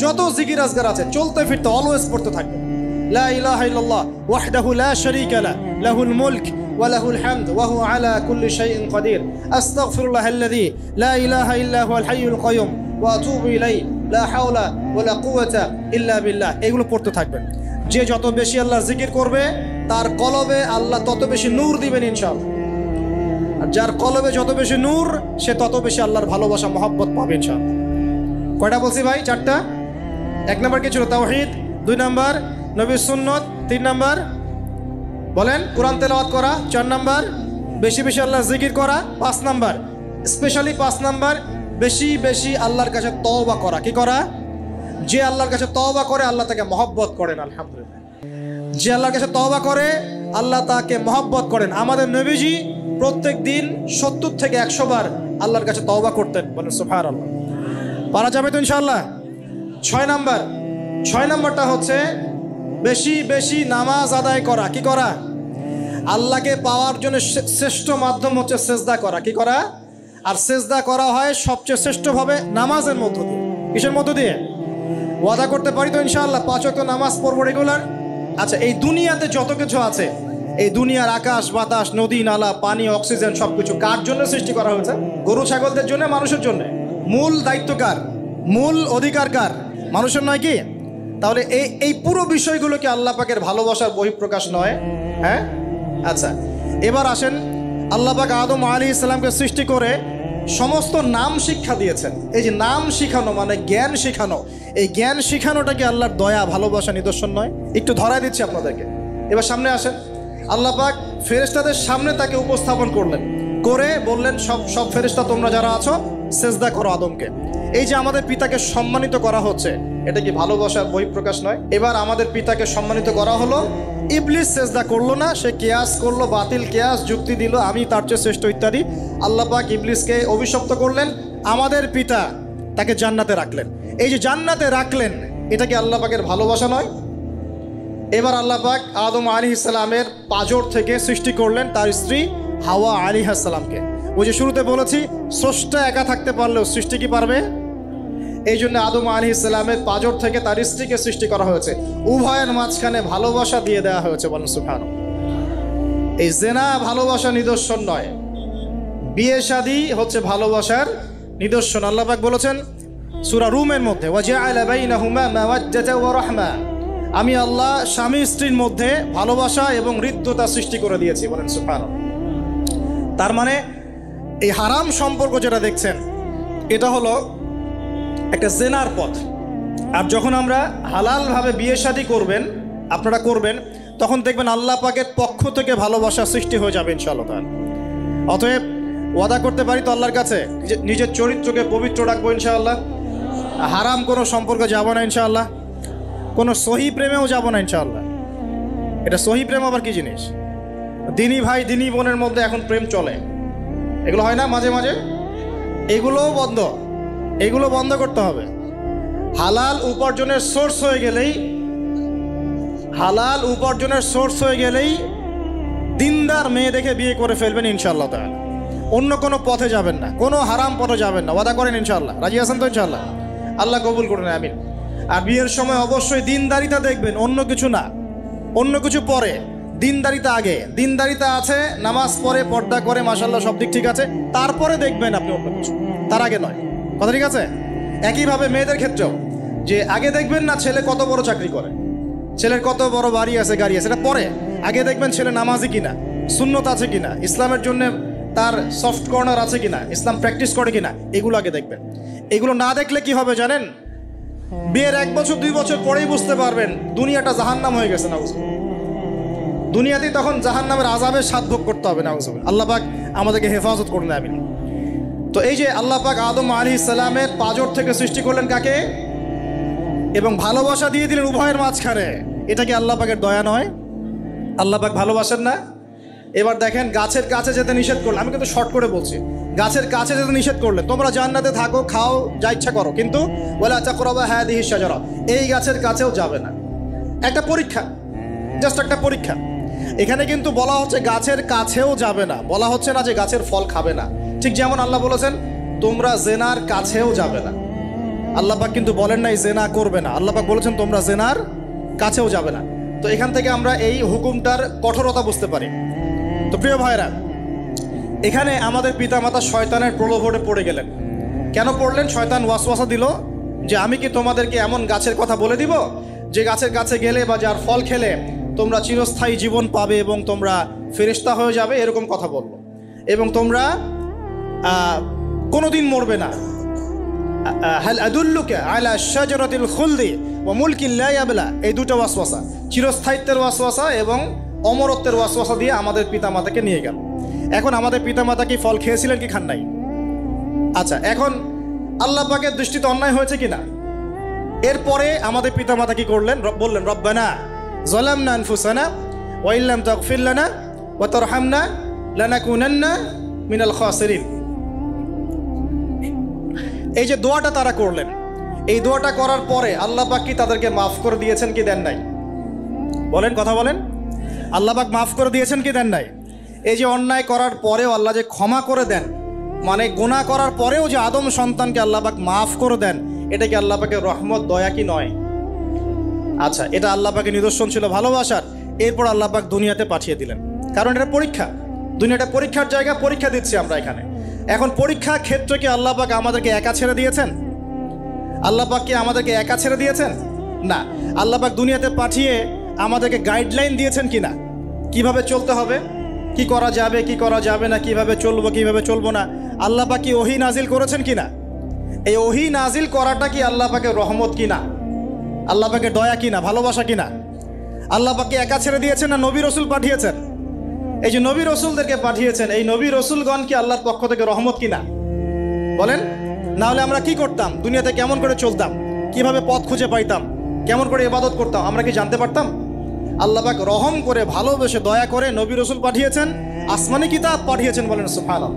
যত জিকির আজগার আছে চলতে ফিরতে অলওয়েজ পড়তে থাকবে। লা ইলাহা ইল্লাল্লাহ ওয়াহদাহু লা শারীকা লাহু লাহুল মুলক ওয়া লাহুল হামদ ওয়া হুয়া আলা কুল্লি শাইইন কাদির আস্তাগফিরুল্লাহাল্লাযী লা ইলাহা ইল্লা হুয়াল হাইয়ুল কাইয়ুম ওয়া আতুবু ইলাইহি লা হাওলা ওয়া লা কুওয়াতা ইল্লা বিল্লাহ। এগুলো পড়তে থাকবেন। যে যত বেশি আল্লাহর জিকির করবে তার কলবে আল্লাহ তত বেশি নূর দিবেন ইনশাআল্লাহ। আর যার কলবে যত বেশি নূর সে তত বেশি আল্লাহর ভালোবাসা মহব্বত পাবে ইনশাআল্লাহ। কয়টা বলছি ভাই? চারটা। এক নম্বর কি ছিল? তাওহীদ। দুই নম্বর নবীর সুন্নত। তিন নম্বর বলেন কোরআন তেলাওয়াত করা। চার নম্বর বেশি বেশি আল্লাহর জিকির করা। পাঁচ নম্বর স্পেশালি পাঁচ নম্বর বেশি বেশি আল্লাহর কাছে তওবা করা। কি করা? যে আল্লাহর কাছে তওবা করে আল্লাহ তাকে মহব্বত করেন। আলহামদুলিল্লাহ, যে আল্লাহর কাছে তওবা করে আল্লাহ তাকে মহব্বত করেন। আমাদের নবীজি প্রত্যেক দিন 70 থেকে 100 বার আল্লাহর কাছে তওবা করতেন। বলেন সুবহানাল্লাহ। পারা যাবে তো ইনশাআল্লাহ। ছয় নম্বরটা হচ্ছে বেশি বেশি নামাজ আদায় করা। কি করা? আল্লাহকে পাওয়ার জন্য শ্রেষ্ঠ মাধ্যম হচ্ছে সেজদা করা। কি করা? আর সেজদা করা হয় সবচেয়ে শ্রেষ্ঠভাবে নামাজের মধ্য দিয়ে। কিসের মধ্য দিয়ে? ওয়াদা করতে পারি তো ইনশাআল্লাহ 5 ওয়াক্ত নামাজ পড়বো রেগুলার। আচ্ছা, এই দুনিয়াতে যত কিছু আছে, এই দুনিয়ার আকাশ বাতাস নদী নালা পানি অক্সিজেন সবকিছু কার জন্য সৃষ্টি করা হয়েছে? গরু ছাগলদের জন্য, মানুষের জন্য। মূল দায়িত্ব কার? মূল অধিকার কার? মানুষের নয় কি? তাহলে এই পুরো বিষয়গুলোকে আল্লাহ পাকের ভালোবাসার বহিঃপ্রকাশ নয়? হ্যাঁ। আচ্ছা, এবার আসেন, আল্লাহ পাক আদম আলাইহিস সালামকে সৃষ্টি করে সমস্ত নাম শিক্ষা দিয়েছেন। এই যে নাম শিখানো মানে জ্ঞান শিখানো, এই জ্ঞান শিখানোটা কি আল্লাহর দয়া ভালোবাসা নিদর্শন নয়? একটু ধরায় দিচ্ছি আপনাদেরকে। এবার সামনে আসেন, আল্লাহ পাক ফেরেশতাদের সামনে তাকে উপস্থাপন করলেন, করে বললেন সব ফেরেশতা তোমরা যারা আছো সেজদা করো আদমকে। এই যে আমাদের পিতাকে সম্মানিত করা হচ্ছে, এটা কি ভালোবাসার বহিঃপ্রকাশ নয়? এবার আমাদের পিতাকে সম্মানিত করা হলো, ইবলিস সেজদা করলো না, সে কিয়াস করলো, বাতিল কিয়াস যুক্তি দিল আমি তার চেয়ে শ্রেষ্ঠ ইত্যাদি। আল্লাহ পাক ইবলিসকে অভিশপ্ত করলেন, আমাদের পিতা তাকে জান্নাতে রাখলেন। এই যে জান্নাতে রাখলেন, এটা কি আল্লাহ পাকের ভালোবাসা নয়? এবার আল্লাহ পাক আদম আলাইহিস সালামের পাঁজর থেকে সৃষ্টি করলেন তার স্ত্রী হাওয়া আলাইহিস সালামকে। ওই যে শুরুতে বলেছি স্রষ্টা একা থাকতে পারলেও সৃষ্টি কি পারবে? এই জন্য আদম আলাইহিস সালামের পাঁজর থেকে তার স্ত্রীকে সৃষ্টি করা হয়েছে। উভয়ের মাঝখানে ভালোবাসা দিয়ে দেওয়া হয়েছে। বলেন সুবহানাল্লাহ। এই জিনা ভালোবাসা নিদর্শন নয়, বিয়ে শাদী হচ্ছে ভালোবাসার নিদর্শন। আল্লাহ পাক বলেছেন সূরা রুমের মধ্যে, ওয়াজআলা বাইনাহুমা মাওয়াজ্জাতা ওয়া রাহমা, আমি আল্লাহ স্বামী স্ত্রীর মধ্যে ভালোবাসা এবং হৃদ্যতা সৃষ্টি করে দিয়েছি। বলেন সুবহানাল্লাহ। তার মানে এই হারাম সম্পর্ক যেটা দেখছেন এটা হলো একটা জেনার পথ। আর যখন আমরা হালালভাবে বিয়ে শাদী করবেন, আপনারা করবেন, তখন দেখবেন আল্লাহ পাকের পক্ষ থেকে ভালোবাসা সৃষ্টি হয়ে যাবে ইনশাআল্লাহ তাআলা। অতএব ওয়াদা করতে পারি তো আল্লাহর কাছে নিজের চরিত্রকে পবিত্র রাখবো ইনশাআল্লাহ। হারাম কোনো সম্পর্কে যাব না ইনশাআল্লাহ, কোনো সহি প্রেমেও যাব না ইনশাআল্লাহ। এটা সহি প্রেম আবার কি জিনিস? দিনী ভাই দিনী বোনের মধ্যে এখন প্রেম চলে, এগুলো হয় না মাঝে মাঝে? এগুলোও বন্ধ, এগুলো বন্ধ করতে হবে। হালাল উপার্জনের সোর্স হয়ে গেলেই দিনদার মেয়ে দেখে বিয়ে করে ফেলবেন ইনশাআল্লাহ তাআলা। অন্য কোনো পথে যাবেন না, কোনো হারাম পথে যাবেন না। ওয়াদা করেন ইনশাআল্লাহ? রাজি আছেন তো ইনশাআল্লাহ? আল্লাহ কবুল করুন, আমিন। আর বিয়ের সময় অবশ্যই দিনদারিতা দেখবেন, অন্য কিছু না। অন্য কিছু পরে, দিনদারিতা আগে। দিনদারিতা আছে, নামাজ পড়ে, পর্দা করে, মাশাআল্লাহ সব দিক ঠিক আছে, তারপরে দেখবেন আপনি অন্য কিছু, তার আগে নয়। কথা ঠিক আছে? একইভাবে মেয়েদের ক্ষেত্রেও, যে আগে দেখবেন না ছেলে কত বড় চাকরি করে, ছেলের কত বড় বাড়ি আছে, গাড়ি আছে, এটা পরে। আগে দেখবেন ছেলে নামাজি কিনা, সুন্নত আছে কিনা, ইসলামের জন্য তার সফট কর্নার আছে কিনা, ইসলাম প্র্যাকটিস করে কিনা, এগুলো আগে দেখবেন। এগুলো না দেখলে কি হবে জানেন? বিয়ের 1 বছর 2 বছর পরেই বুঝতে পারবেন দুনিয়াটা জাহান্নাম হয়ে গেছে। নাউজুবিল্লাহ। দুনিয়াতেই তখন জাহান্নামের আযাবের স্বাদ ভোগ করতে হবে। নাউজুবিল্লাহ। আল্লাহ পাক আমাদেরকে হেফাজত করুন, আমিন। তো এই যে আল্লাহ পাক আদম আলাইহিস সালামের পাঁজর থেকে সৃষ্টি করলেন কাকে, এবং ভালোবাসা দিয়ে দিলেন উভয়ের মাঝখানে, এটা কি আল্লাহ পাকের দয়া নয়? আল্লাহ পাক ভালোবাসেন না? এবার দেখেন, গাছের কাছে যেতে নিষেধ করলেন। আমি কিন্তু শর্ট করে বলছি, গাছের কাছে যেতে নিষেধ করলেন, তোমরা জান্নাতে থাকো, খাও, যা ইচ্ছা করো, কিন্তু ওয়ালা তাকরাবা হাযিহিশ শাজারা, এই গাছের কাছেও যাবে না। একটা পরীক্ষা, জাস্ট একটা পরীক্ষা। এখানে কিন্তু বলা হচ্ছে গাছের কাছেও যাবে না, বলা হচ্ছে না যে গাছের ফল খাবে না। ঠিক যেমন আল্লাহ বলেছেন তোমরা জেনার কাছেও যাবে না। আল্লাহ পাক কিন্তু বলেন নাই জেনা করবে না, আল্লাহ পাক বলেছেন তোমরা জেনার কাছেও যাবে না। তো এখান থেকে আমরা এই হুকুমটার কঠোরতা বুঝতে পারি। তো প্রিয় ভাইরা, এখানে আমাদের পিতামাতা শয়তানের প্রলোভনে পড়ে গেলেন। কেন পড়লেন? শয়তান ওয়াসওয়াসা দিল যে আমি কি তোমাদেরকে এমন গাছের কথা বলে দিব যে গাছের কাছে গেলে বা যার ফল খেলে তোমরা চিরস্থায়ী জীবন পাবে এবং তোমরা ফেরেশতা হয়ে যাবে, এরকম কথা বললো। এবং তোমরা কোনোদিন মরবে না। হাল আদুল্লুকা আলা শাজারাতিল খুলদি ওয়া মুলকিন লা ইয়াবলা, এই দুটো ওয়াসওয়াসা, চিরস্থায়িত্বের ওয়াসওয়াসা এবং অমরত্বের ওয়াসওয়াসা দিয়ে আমাদের পিতামাতাকে নিয়ে গেল। এখন আমাদের পিতামাতা কি ফল খেয়েছিলেন কি খান নাই? আচ্ছা, এখন আল্লাহ পাকের দৃষ্টিতে অন্যায় হয়েছে কিনা? এরপরে আমাদের পিতামাতা কি করলেন? বললেন রব্বানা যালামনা আনফুসানা ওয়া ইল্লাম তাগফির লানা ওয়া তারহামনা লানাকুনান্না মিনাল খাসিরিন। এই যে দোয়াটা তারা করলেন, এই দোয়াটা করার পরে আল্লাহ পাক কি তাদেরকে মাফ করে দিয়েছেন কি দেন নাই? বলেন, কথা বলেন। আল্লাহ পাক মাফ করে দিয়েছেন কি দেন নাই? এই যে অন্যায় করার পরেও আল্লাহ যে ক্ষমা করে দেন, মানে গুনাহ করার পরেও যে আদম সন্তানকে আল্লাহ পাক মাফ করে দেন, এটা কি আল্লাহ পাকের রহমত, দয়া কি নয়? আচ্ছা, এটা আল্লাহ পাকের নিদর্শন ছিল ভালোবাসার। এরপর আল্লাহ পাক দুনিয়াতে পাঠিয়ে দিলেন, কারণ এটা পরীক্ষা। দুনিয়াটা পরীক্ষার জায়গা, পরীক্ষা দিচ্ছি আমরা এখানে। এখন পরীক্ষা ক্ষেত্রে কি আল্লাহ পাক আমাদেরকে একা ছেড়ে দিয়েছেন? আল্লাহ পাক কি আমাদেরকে একা ছেড়ে দিয়েছেন? না, আল্লাহ পাক দুনিয়াতে পাঠিয়ে আমাদেরকে গাইডলাইন দিয়েছেন কিনা, কিভাবে চলতে হবে, কি করা যাবে কি করা যাবে না, কিভাবে চলবো কিভাবে চলবো না। আল্লাহ পাক কি ওহী নাজিল করেছেন কিনা? এই ওহী নাজিল করাটা কি আল্লাহ পাকের রহমত কিনা, আল্লাহ পাকের দয়া কিনা, ভালোবাসা কিনা? আল্লাহ পাক কি একা ছেড়ে দিয়েছেন না নবী রসুল পাঠিয়েছেন? এই যে নবী রসুলদেরকে পাঠিয়েছেন, এই নবী রসুলগণ কি আল্লাহর পক্ষ থেকে রহমত কিনা? বলেন। না হলে আমরা কি করতাম? দুনিয়াতে কেমন করে চলতাম, কিভাবে পথ খুঁজে পাইতাম, কেমন করে ইবাদত করতাম, আমরা কি জানতে পারতাম? আল্লাহ পাক রহম করে ভালোবেসে দয়া করে নবী রসুল পাঠিয়েছেন, আসমানি কিতাব পাঠিয়েছেন। বলেন সুবহানাল্লাহ।